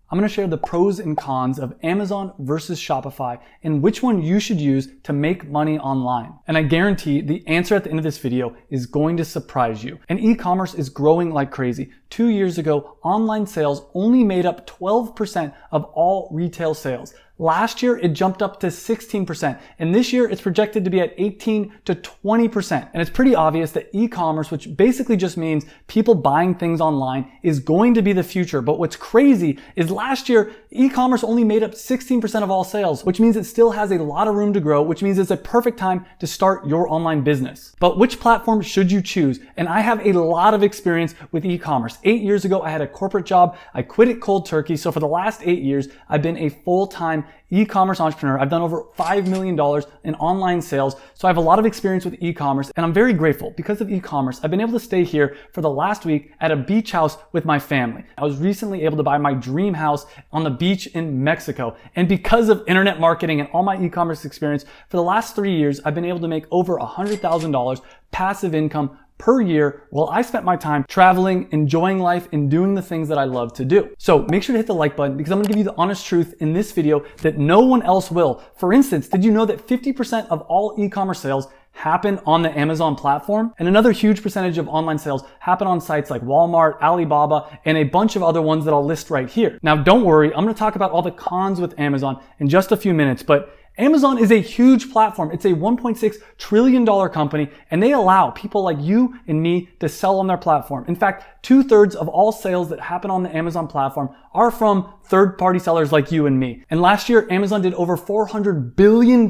I'm going to share the pros and cons of Amazon versus Shopify and which one you should use to make money online. And I guarantee the answer at the end of this video is going to surprise you. And e-commerce is growing like crazy. 2 years ago, online sales only made up 12% of all retail sales. Last year, it jumped up to 16%, and this year it's projected to be at 18 to 20%. And it's pretty obvious that e-commerce, which basically just means people buying things online, is going to be the future. But what's crazy is last year, e-commerce only made up 16% of all sales, which means it still has a lot of room to grow, which means it's a perfect time to start your online business. But which platform should you choose? And I have a lot of experience with e-commerce. 8 years ago, I had a corporate job. I quit it cold turkey. So for the last 8 years, I've been a full-time e-commerce entrepreneur. I've done over $5 million in online sales. So I have a lot of experience with e-commerce, and I'm very grateful. Because of e-commerce, I've been able to stay here for the last week at a beach house with my family. I was recently able to buy my dream house on the beach in Mexico. And because of internet marketing and all my e-commerce experience, for the last 3 years, I've been able to make over $100,000 passive income per year while I spent my time traveling, enjoying life, and doing the things that I love to do. So make sure to hit the like button because I'm gonna give you the honest truth in this video that no one else will. For instance, did you know that 50% of all e-commerce sales happen on the Amazon platform? And another huge percentage of online sales happen on sites like Walmart, Alibaba, and a bunch of other ones that I'll list right here. Now, don't worry, I'm gonna talk about all the cons with Amazon in just a few minutes, but Amazon is a huge platform. It's a $1.6 trillion company, and they allow people like you and me to sell on their platform. In fact, 2/3 of all sales that happen on the Amazon platform are from third-party sellers like you and me. And last year, Amazon did over $400 billion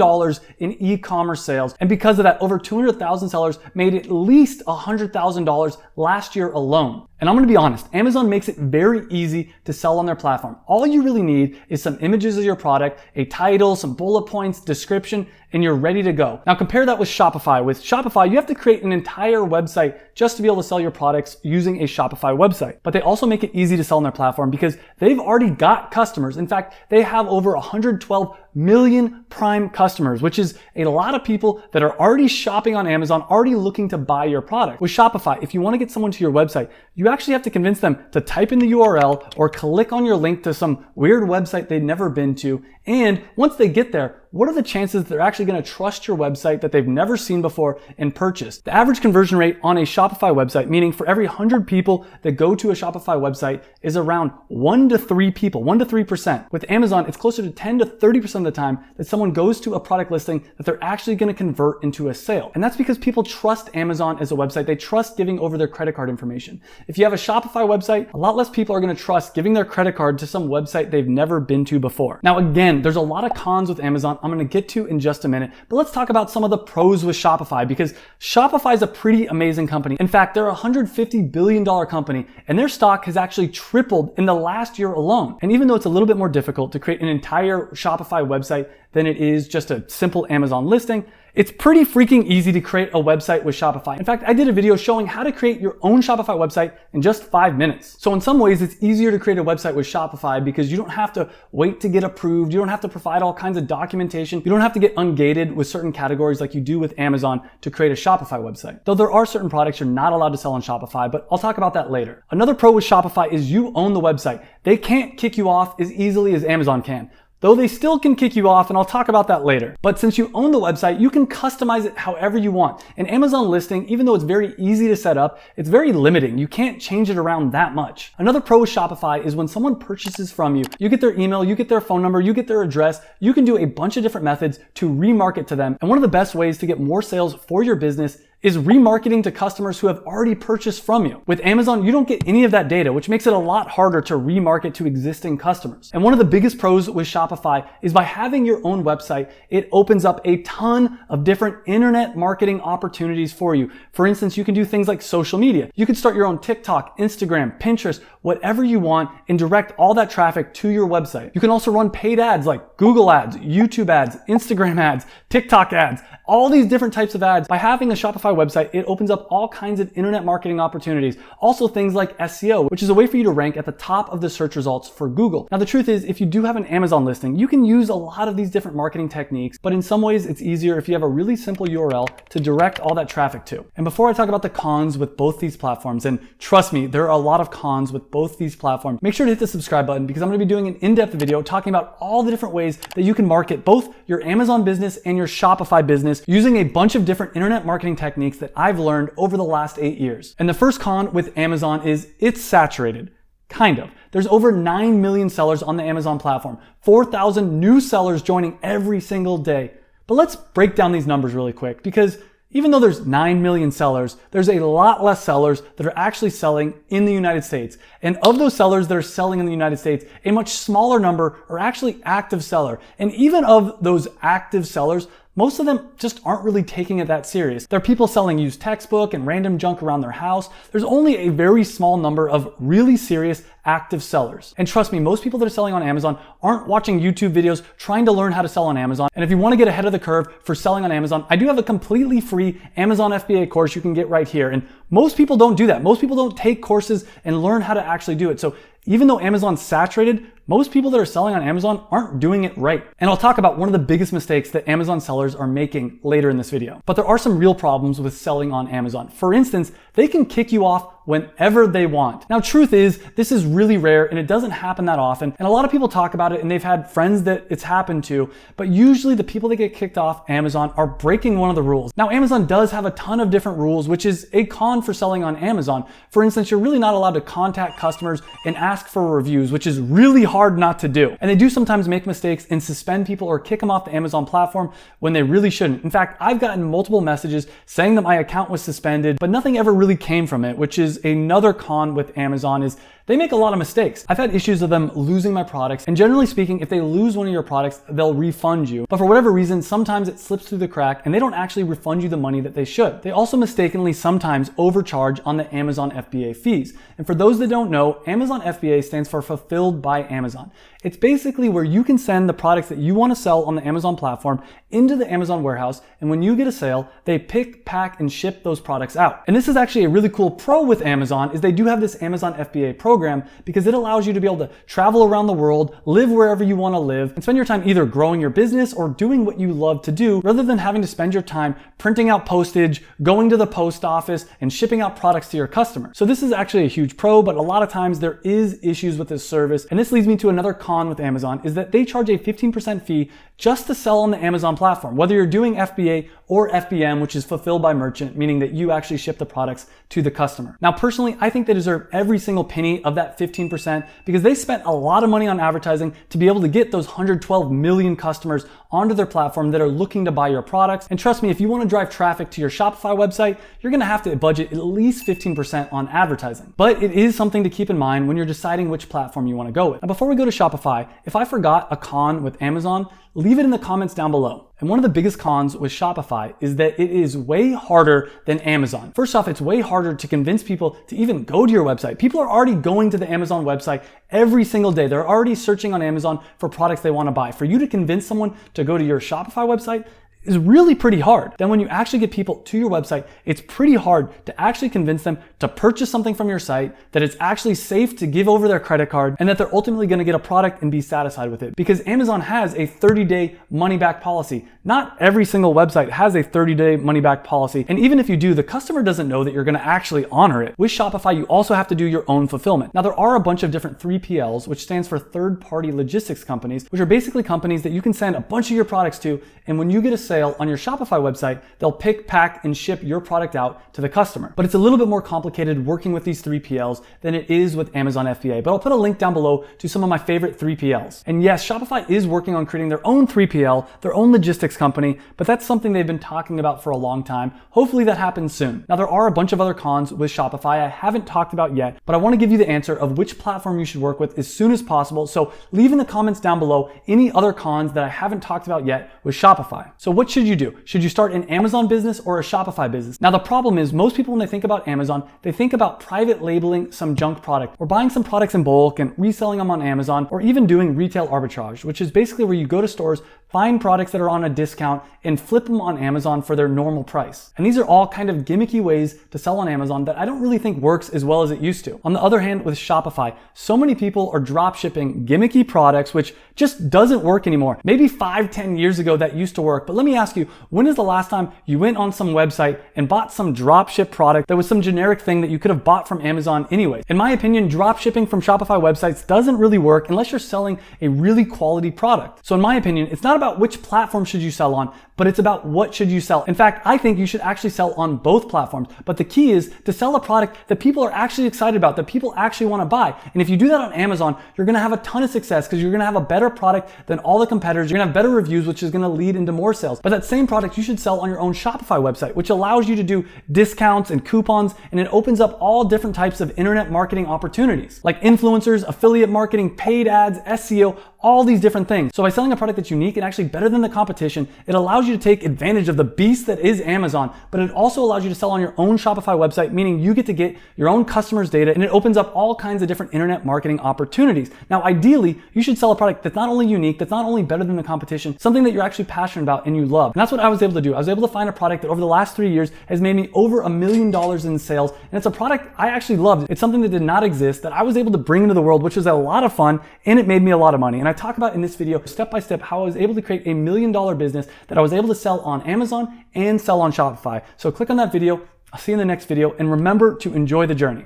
in e-commerce sales. And because of that, over 200,000 sellers made at least $100,000 last year alone. And I'm gonna be honest, Amazon makes it very easy to sell on their platform. All you really need is some images of your product, a title, some bullet points, description, and you're ready to go. Now compare that with Shopify. With Shopify, you have to create an entire website just to be able to sell your products using a Shopify website. But they also make it easy to sell on their platform because they've already got customers. In fact, they have over 112 million prime customers, which is a lot of people that are already shopping on Amazon, already looking to buy your product. With Shopify, if you want to get someone to your website, you actually have to convince them to type in the URL or click on your link to some weird website they've never been to. And once they get there, what are the chances that they're actually going to trust your website that they've never seen before and purchase? The average conversion rate on a Shopify website, meaning for every 100 people that go to a Shopify website, is around 1 to 3 people, 1 to 3%. With Amazon, it's closer to 10 to 30% of the time that someone goes to a product listing that they're actually going to convert into a sale. And that's because people trust Amazon as a website. They trust giving over their credit card information. If you have a Shopify website, a lot less people are going to trust giving their credit card to some website they've never been to before. Now, again, there's a lot of cons with Amazon I'm going to get to in just a minute, but let's talk about some of the pros with Shopify because Shopify is a pretty amazing company. In fact, they're a $150 billion company and their stock has actually tripled in the last year alone. And even though it's a little bit more difficult to create an entire Shopify website than it is just a simple Amazon listing, it's pretty freaking easy to create a website with Shopify. In fact, I did a video showing how to create your own Shopify website in just 5 minutes. So in some ways, it's easier to create a website with Shopify because you don't have to wait to get approved. You don't have to provide all kinds of documentation. You don't have to get ungated with certain categories like you do with Amazon to create a Shopify website. Though there are certain products you're not allowed to sell on Shopify, but I'll talk about that later. Another pro with Shopify is you own the website. They can't kick you off as easily as Amazon can. Though they still can kick you off, and I'll talk about that later. But since you own the website, you can customize it however you want. An Amazon listing, even though it's very easy to set up, it's very limiting. You can't change it around that much. Another pro with Shopify is when someone purchases from you, you get their email, you get their phone number, you get their address, you can do a bunch of different methods to remarket to them. And one of the best ways to get more sales for your business is remarketing to customers who have already purchased from you. With Amazon, you don't get any of that data, which makes it a lot harder to remarket to existing customers. And one of the biggest pros with Shopify is by having your own website, it opens up a ton of different internet marketing opportunities for you. For instance, you can do things like social media. You can start your own TikTok, Instagram, Pinterest, whatever you want, and direct all that traffic to your website. You can also run paid ads like Google ads, YouTube ads, Instagram ads, TikTok ads, all these different types of ads. By having a Shopify Shopify website, it opens up all kinds of internet marketing opportunities. Also things like SEO, which is a way for you to rank at the top of the search results for Google. Now the truth is, if you do have an Amazon listing, you can use a lot of these different marketing techniques, but in some ways it's easier if you have a really simple URL to direct all that traffic to. And before I talk about the cons with both these platforms, and trust me, there are a lot of cons with both these platforms, make sure to hit the subscribe button because I'm going to be doing an in-depth video talking about all the different ways that you can market both your Amazon business and your Shopify business using a bunch of different internet marketing techniques that I've learned over the last 8 years. And the first con with Amazon is it's saturated. Kind of. There's over 9 million sellers on the Amazon platform, 4,000 new sellers joining every single day. But let's break down these numbers really quick because even though there's 9 million sellers, there's a lot less sellers that are actually selling in the United States. And of those sellers that are selling in the United States, a much smaller number are actually active seller. And even of those active sellers, most of them just aren't really taking it that serious. There are people selling used textbook and random junk around their house. There's only a very small number of really serious active sellers. And trust me, most people that are selling on Amazon aren't watching YouTube videos trying to learn how to sell on Amazon. And if you want to get ahead of the curve for selling on Amazon, I do have a completely free Amazon FBA course you can get right here. And most people don't do that. Most people don't take courses and learn how to actually do it. So even though Amazon's saturated, most people that are selling on Amazon aren't doing it right. And I'll talk about one of the biggest mistakes that Amazon sellers are making later in this video. But there are some real problems with selling on Amazon. For instance, they can kick you off whenever they want. Now, truth is, this is really rare and it doesn't happen that often. And a lot of people talk about it and they've had friends that it's happened to, but usually the people that get kicked off Amazon are breaking one of the rules. Now, Amazon does have a ton of different rules, which is a con for selling on Amazon. For instance, you're really not allowed to contact customers and ask for reviews, which is really hard not to do. And they do sometimes make mistakes and suspend people or kick them off the Amazon platform when they really shouldn't. In fact, I've gotten multiple messages saying that my account was suspended, but nothing ever really came from it, which is another con with Amazon is they make a lot of mistakes. I've had issues of them losing my products, and generally speaking, if they lose one of your products, they'll refund you. But for whatever reason, sometimes it slips through the crack and they don't actually refund you the money that they should. They also mistakenly sometimes overcharge on the Amazon FBA fees. And for those that don't know, Amazon FBA stands for Fulfilled by Amazon. It's basically where you can send the products that you want to sell on the Amazon platform into the Amazon warehouse, and when you get a sale, they pick, pack, and ship those products out. And this is actually a really cool pro with Amazon is they do have this Amazon FBA program because it allows you to be able to travel around the world, live wherever you want to live, and spend your time either growing your business or doing what you love to do rather than having to spend your time printing out postage, going to the post office, and shipping out products to your customer. So this is actually a huge pro, but a lot of times there is issues with this service. And this leads me to another con with Amazon is that they charge a 15% fee just to sell on the Amazon platform, whether you're doing FBA or FBM, which is fulfilled by merchant, meaning that you actually ship the products to the customer. Now, personally, I think they deserve every single penny of that 15% because they spent a lot of money on advertising to be able to get those 112 million customers onto their platform that are looking to buy your products. And trust me, if you want to drive traffic to your Shopify website, you're going to have to budget at least 15% on advertising. But it is something to keep in mind when you're deciding which platform you want to go with. Now, before we go to Shopify, if I forgot a con with Amazon, leave it in the comments down below. And one of the biggest cons with Shopify is that it is way harder than Amazon. First off, it's way harder to convince people to even go to your website. People are already going to the Amazon website every single day. They're already searching on Amazon for products they want to buy. For you to convince someone to go to your Shopify website is really pretty hard. Then when you actually get people to your website, it's pretty hard to actually convince them to purchase something from your site, that it's actually safe to give over their credit card, and that they're ultimately going to get a product and be satisfied with it. Because Amazon has a 30-day money-back policy. Not every single website has a 30-day money-back policy. And even if you do, the customer doesn't know that you're going to actually honor it. With Shopify, you also have to do your own fulfillment. Now, there are a bunch of different 3PLs, which stands for third-party logistics companies, which are basically companies that you can send a bunch of your products to, and when you get a sale on your Shopify website, they'll pick, pack, and ship your product out to the customer. But it's a little bit more complicated working with these 3PLs than it is with Amazon FBA. But I'll put a link down below to some of my favorite 3PLs. And yes, Shopify is working on creating their own 3PL, their own logistics company, but that's something they've been talking about for a long time. Hopefully that happens soon. Now, there are a bunch of other cons with Shopify I haven't talked about yet, but I want to give you the answer of which platform you should work with as soon as possible. So leave in the comments down below any other cons that I haven't talked about yet with Shopify. So what should you do? Should you start an Amazon business or a Shopify business? Now, the problem is most people, when they think about Amazon, they think about private labeling some junk product or buying some products in bulk and reselling them on Amazon, or even doing retail arbitrage, which is basically where you go to stores, find products that are on a discount, and flip them on Amazon for their normal price. And these are all kind of gimmicky ways to sell on Amazon that I don't really think works as well as it used to. On the other hand, with Shopify, so many people are drop shipping gimmicky products, which just doesn't work anymore. Maybe 5-10 years ago that used to work, but let me ask you, when is the last time you went on some website and bought some drop ship product that was some generic thing that you could have bought from Amazon anyway? In my opinion, drop shipping from Shopify websites doesn't really work unless you're selling a really quality product. So in my opinion, it's not about which platform should you sell on, but it's about what should you sell. In fact, I think you should actually sell on both platforms. But the key is to sell a product that people are actually excited about, that people actually want to buy. And if you do that on Amazon, you're going to have a ton of success because you're going to have a better product than all the competitors. You're going to have better reviews, which is going to lead into more sales. But that same product you should sell on your own Shopify website, which allows you to do discounts and coupons, and it opens up all different types of internet marketing opportunities, like influencers, affiliate marketing, paid ads, SEO, all these different things. So by selling a product that's unique and actually better than the competition, it allows you to take advantage of the beast that is Amazon, but it also allows you to sell on your own Shopify website, meaning you get to get your own customers' data, and it opens up all kinds of different internet marketing opportunities. Now, ideally, you should sell a product that's not only unique, that's not only better than the competition, something that you're actually passionate about and you love. And that's what I was able to do. I was able to find a product that over the last 3 years has made me over $1 million in sales, and it's a product I actually loved. It's something that did not exist that I was able to bring into the world, which was a lot of fun, and it made me a lot of money. And I talk about in this video step by step how I was able to create $1 million business that I was able to sell on Amazon and sell on Shopify. So click on that video. I'll see you in the next video, and remember to enjoy the journey.